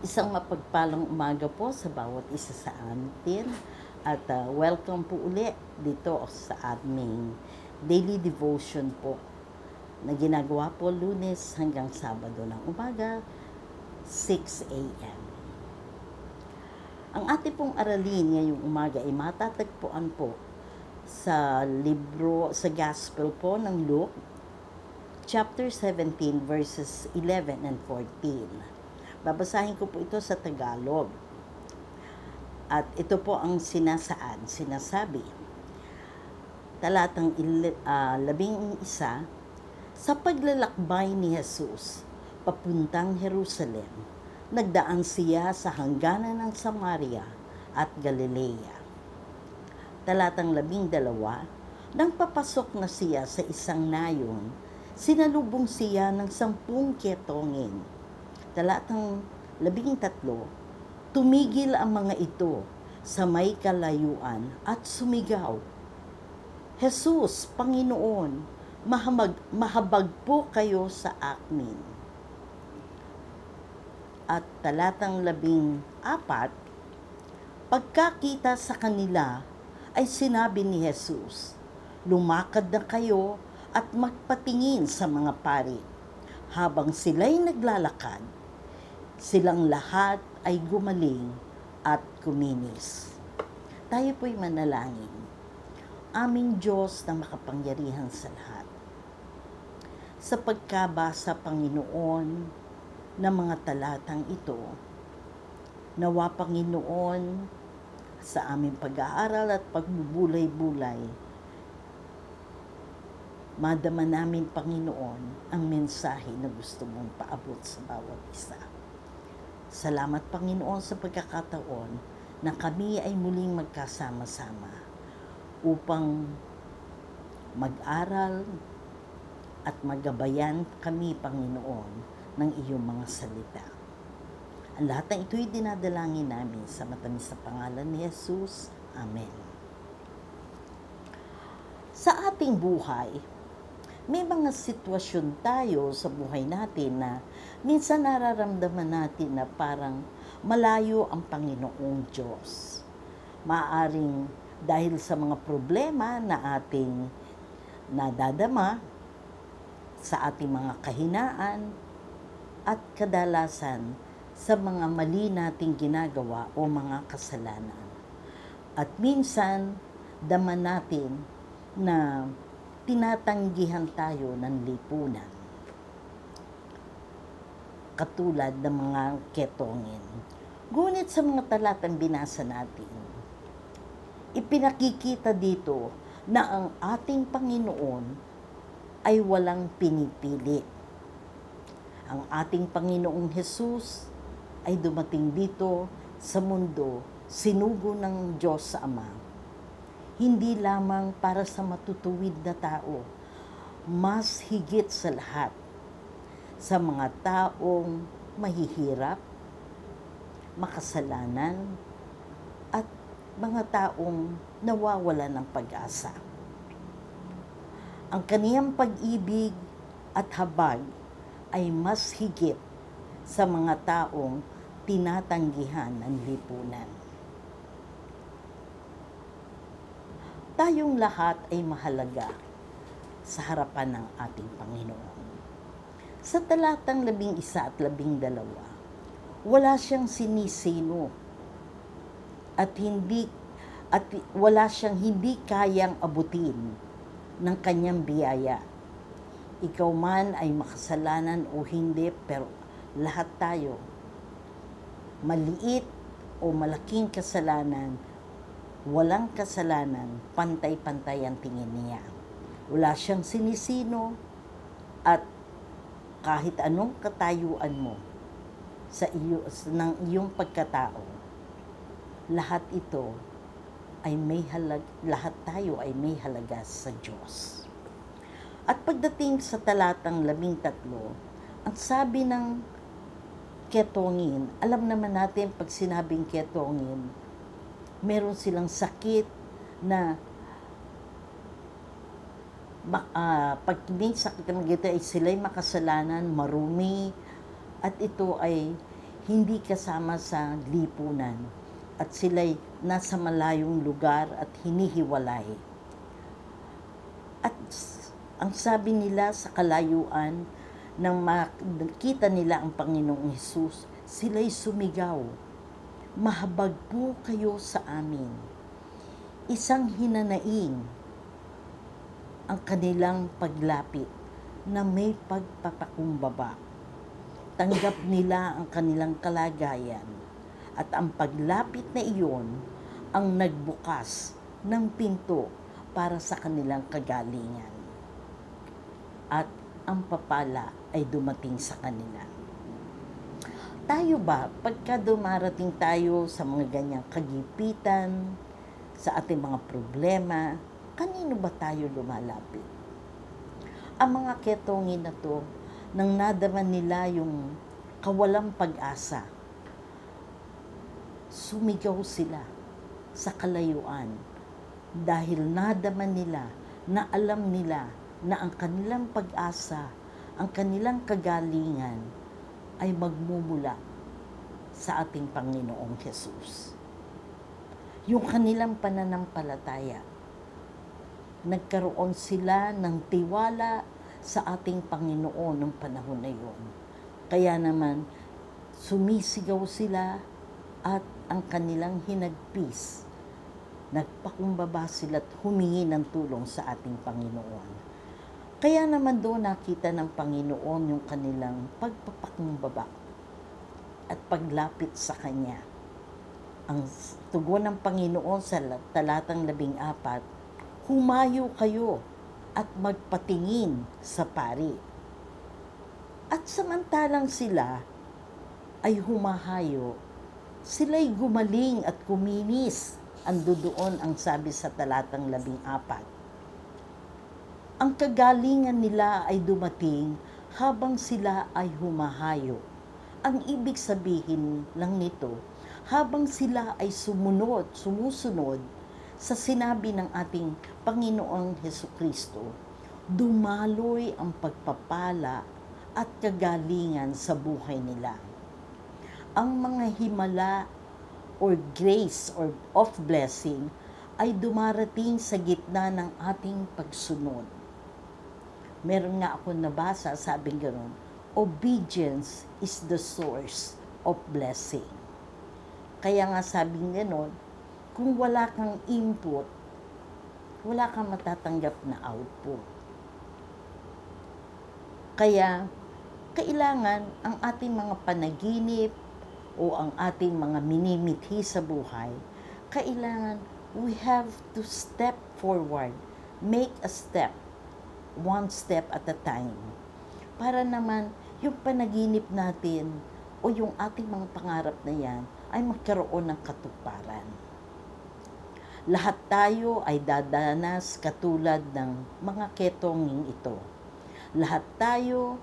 Isang mapagpalang umaga po sa bawat isa sa atin at welcome po uli dito sa aming daily devotion po na ginagawa po Lunes hanggang Sabado ng umaga, 6 a.m. Ang ating pong aralin ngayong umaga ay matatagpuan po sa sa Gospel po ng Luke, chapter 17 verses 11 and 14. Babasahin ko po ito sa Tagalog. At ito po ang sinasabi. Talatang 11, sa paglalakbay ni Jesus papuntang Jerusalem, nagdaan siya sa hangganan ng Samaria at Galilea. Talatang 12, nang papasok na siya sa isang nayon, sinalubong siya ng 10 ketongin. Talatang 13, tumigil ang mga ito sa may kalayuan at sumigaw, Jesus, Panginoon, mahabag po kayo sa amin. At talatang 14, pagkakita sa kanila ay sinabi ni Jesus, lumakad na kayo at magpatingin sa mga pari. Habang sila'y naglalakad, silang lahat ay gumaling at kuminis. Tayo po'y manalangin. Aming Diyos na makapangyarihan sa lahat, sa pagkabasa, Panginoon, ng mga talatang ito, nawa, Panginoon, sa aming pag-aaral at pagbubulay-bulay, madama namin, Panginoon, ang mensahe na gusto mong paabot sa bawat isa. Salamat, Panginoon, sa pagkakataon na kami ay muling magkasama-sama upang mag-aral at magabayan kami, Panginoon, ng iyong mga salita. Ang lahat ng ito'y dinadalangin namin sa matamis na pangalan ni Jesus. Amen. Sa ating buhay, may mga sitwasyon tayo sa buhay natin na minsan nararamdaman natin na parang malayo ang Panginoong Diyos. Maaring dahil sa mga problema na ating nadadama, sa ating mga kahinaan, at kadalasan sa mga mali nating ginagawa o mga kasalanan. At minsan, dama natin na tinatanggihan tayo ng lipunan, katulad ng mga ketongin. Ngunit sa mga talatang binasa natin, ipinakikita dito na ang ating Panginoon ay walang pinipili. Ang ating Panginoong Jesus ay dumating dito sa mundo, sinugo ng Diyos sa Ama, hindi lamang para sa matutuwid na tao, mas higit sa lahat, sa mga taong mahihirap, makasalanan, at mga taong nawawalan ng pag-asa. Ang kaniyang pag-ibig at habag ay mas higit sa mga taong tinatanggihan ng lipunan. Tayong lahat ay mahalaga sa harapan ng ating Panginoon. Sa talatang 11 at 12, wala siyang sinisino at wala siyang hindi kayang abutin ng kanyang biyaya. Ikaw man ay makasalanan o hindi, pero lahat tayo, maliit o malaking kasalanan, walang kasalanan, pantay-pantay ang tingin niya. Wala siyang sinisino at kahit anong katayuan mo ng iyong pagkatao, lahat ito ay lahat tayo ay may halaga sa Diyos. At pagdating sa talatang 13, ang sabi ng ketongin, alam naman natin pag sinabing ketongin, meron silang sakit na pag may sakit na gito ay sila'y makasalanan, marumi, at ito ay hindi kasama sa lipunan at sila'y nasa malayong lugar at hinihiwalay. At ang sabi nila sa kalayuan, nang makita nila ang Panginoong Hesus, sila'y sumigaw, "Mahabag po kayo sa amin." Isang hinanaing ang kanilang paglapit na may pagpapakumbaba. Tanggap nila ang kanilang kalagayan at ang paglapit na iyon ang nagbukas ng pinto para sa kanilang kagalingan. At ang papala ay dumating sa kanila. Tayo ba, pagka dumarating tayo sa mga ganyang kagipitan, sa ating mga problema, kanino ba tayo lumalapit? Ang mga ketongin na to, nang nadama nila yung kawalang pag-asa, sumigaw sila sa kalayuan dahil nadama nila na alam nila na ang kanilang pag-asa, ang kanilang kagalingan ay magmumula sa ating Panginoong Hesus. Yung kanilang pananampalataya, nagkaroon sila ng tiwala sa ating Panginoon ng panahon na yun. Kaya naman, sumisigaw sila at ang kanilang hinagpis, nagpakumbaba sila at humingi ng tulong sa ating Panginoon. Kaya naman doon nakita ng Panginoon yung kanilang pagpapakumbaba at paglapit sa Kanya. Ang tugon ng Panginoon sa talatang 14, "Humayo kayo at magpatingin sa pari." At samantalang sila ay humahayo, sila'y gumaling at kuminis. Ando doon ang sabi sa talatang 14. Ang kagalingan nila ay dumating habang sila ay humahayo. Ang ibig sabihin lang nito, habang sila ay sumusunod sa sinabi ng ating Panginoong Hesukristo, dumaloy ang pagpapala at kagalingan sa buhay nila. Ang mga himala or grace or of blessing ay dumarating sa gitna ng ating pagsunod. Meron nga ako nabasa, sabing gano'n, obedience is the source of blessing. Kaya nga sabing gano'n, kung wala kang input, wala kang matatanggap na output. Kaya, kailangan ang ating mga panaginip o ang ating mga minimithi sa buhay, kailangan we have to step forward, make a step, one step at a time. Para naman yung panaginip natin o yung ating mga pangarap na yan ay magkaroon ng katuparan. Lahat tayo ay dadanas katulad ng mga ketonging ito. Lahat tayo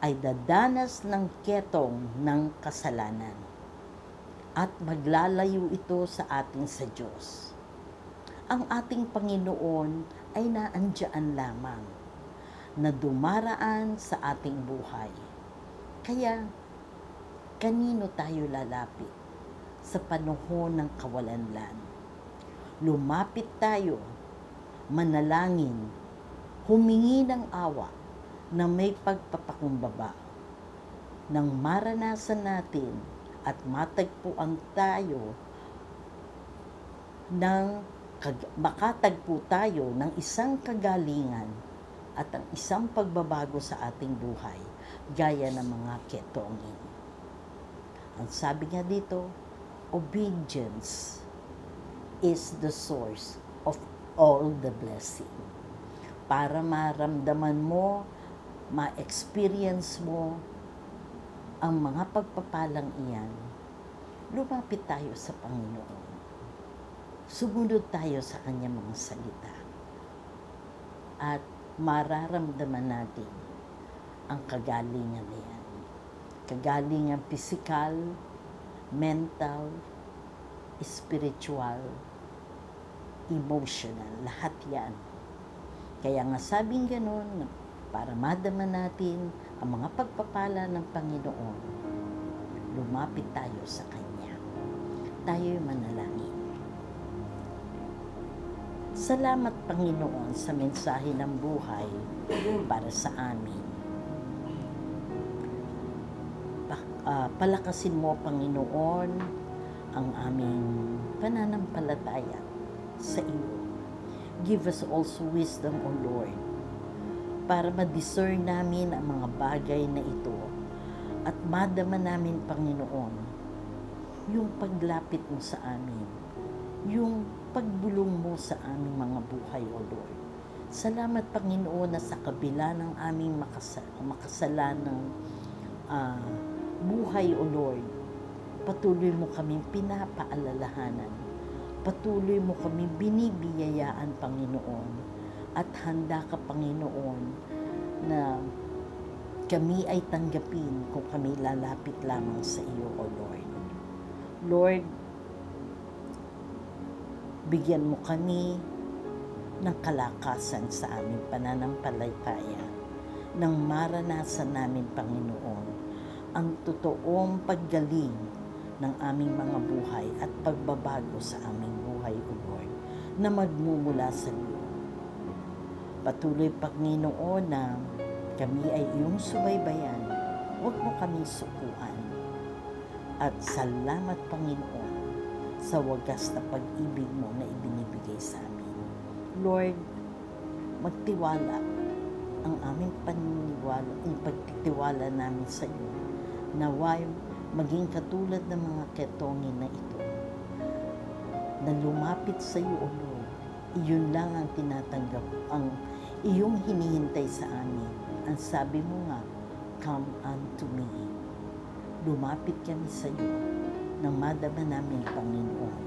ay dadanas ng ketong ng kasalanan. At maglalayo ito sa atin sa Diyos. Ang ating Panginoon ay naandyan lamang na dumaraan sa ating buhay. Kaya, kanino tayo lalapit sa panahon ng kawalanlan? Lumapit tayo, manalangin, humingi ng awa na may pagpapakumbaba. Nang maranasan natin at matagpuan tayo makatagpo tayo ng isang kagalingan at ang isang pagbabago sa ating buhay, gaya ng mga ketongin. Ang sabi nga dito, obedience is the source of all the blessing. Para maramdaman mo, ma-experience mo ang mga pagpapalang iyan, lumapit tayo sa Panginoon. Sumunod tayo sa Kanyang mga salita. At mararamdaman natin ang kagalingan na yan. Kagalingan pisikal, mental, spiritual, emotional, lahat yan. Kaya nga sabing ganun, para madama natin ang mga pagpapala ng Panginoon, lumapit tayo sa Kanya. Tayo'y manalangin. Salamat, Panginoon, sa mensahe ng buhay para sa amin. Palakasin mo, Panginoon, ang aming pananampalataya sa iyo. Give us also wisdom, O Lord, para ma-discern namin ang mga bagay na ito at madama namin, Panginoon, yung paglapit mo sa amin, yung pagbulong mo sa aming mga buhay, O Lord. Salamat, Panginoon, na sa kabila ng aming makasalanang buhay, O Lord, patuloy mo kaming pinapaalalahanan. Patuloy mo kaming binibiyayaan, Panginoon. At handa ka, Panginoon, na kami ay tanggapin kung kami lalapit lamang sa iyo, O Lord. Lord, bigyan mo kami ng kalakasan sa aming pananampalataya nang maranasan namin, Panginoon, ang totoong paggaling ng aming mga buhay at pagbabago sa aming buhay, O Lord, na magmumula sa iyo. Patuloy, Panginoon, na kami ay iyong subaybayan. Huwag mo kaming sukuan. At salamat, Panginoon, sa wagas na pag-ibig mo na ibinibigay sa amin. Lord, magtiwala ang aming paniniwala, ang pagtitiwala namin sa iyo, naway maging katulad ng mga ketongin na ito, na lumapit sa iyo, O Lord. Iyon lang ang tinatanggap, ang iyong hinihintay sa amin. Ang sabi mo nga, come unto me. Lumapit kami sa iyo nang madama namin, Panginoon,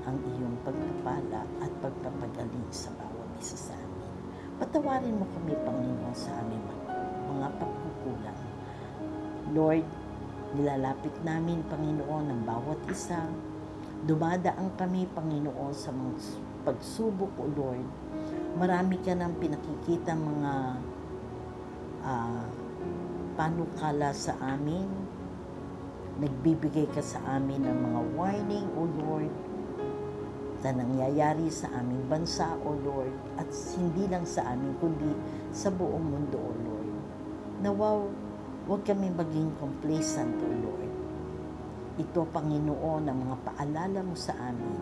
ang iyong pagpapala at pagpapagaling sa bawat isa sa amin. Patawarin mo kami, Panginoon, sa aming mga pagkukulang. Lord, nilalapit namin, Panginoon, ang bawat isa. Dumadaan kami, Panginoon, sa mga pagsubok, O Lord. Marami ka nang pinakikita mga panukala sa amin. Nagbibigay ka sa amin ng mga warning, O Lord, na nangyayari sa aming bansa, O Lord, at hindi lang sa amin, kundi sa buong mundo, O Lord. Nawaw, huwag kami maging complacent, O Lord. Ito, Panginoon, ang mga paalala mo sa amin.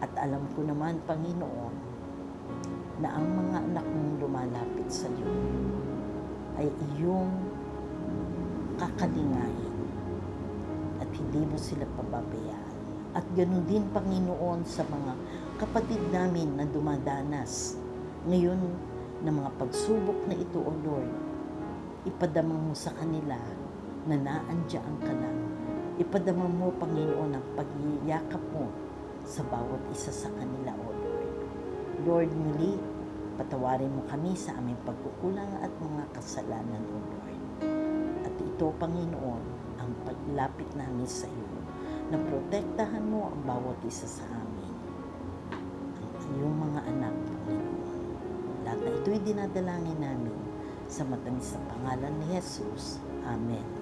At alam ko naman, Panginoon, na ang mga anak mong lumalapit sa iyo ay iyong kakalingain at hindi mo sila pababayaan. At ganoon din, Panginoon, sa mga kapatid namin na dumadanas ngayon ng mga pagsubok na ito, O Lord. Ipadama mo sa kanila na naandiyan ka lang. Ipadama mo, Panginoon, ang pagyayakap mo sa bawat isa sa kanila, O Lord. Lord, muli, patawarin mo kami sa aming pagkukulang at mga kasalanan, O Lord. At ito, Panginoon, ang paglapit namin sa iyo, na protektahan mo ang bawat isa sa amin, ang iyong mga anak, Panginoon. Lahat na ito'y dinadalangin namin sa matamis na pangalan ni Jesus. Amen.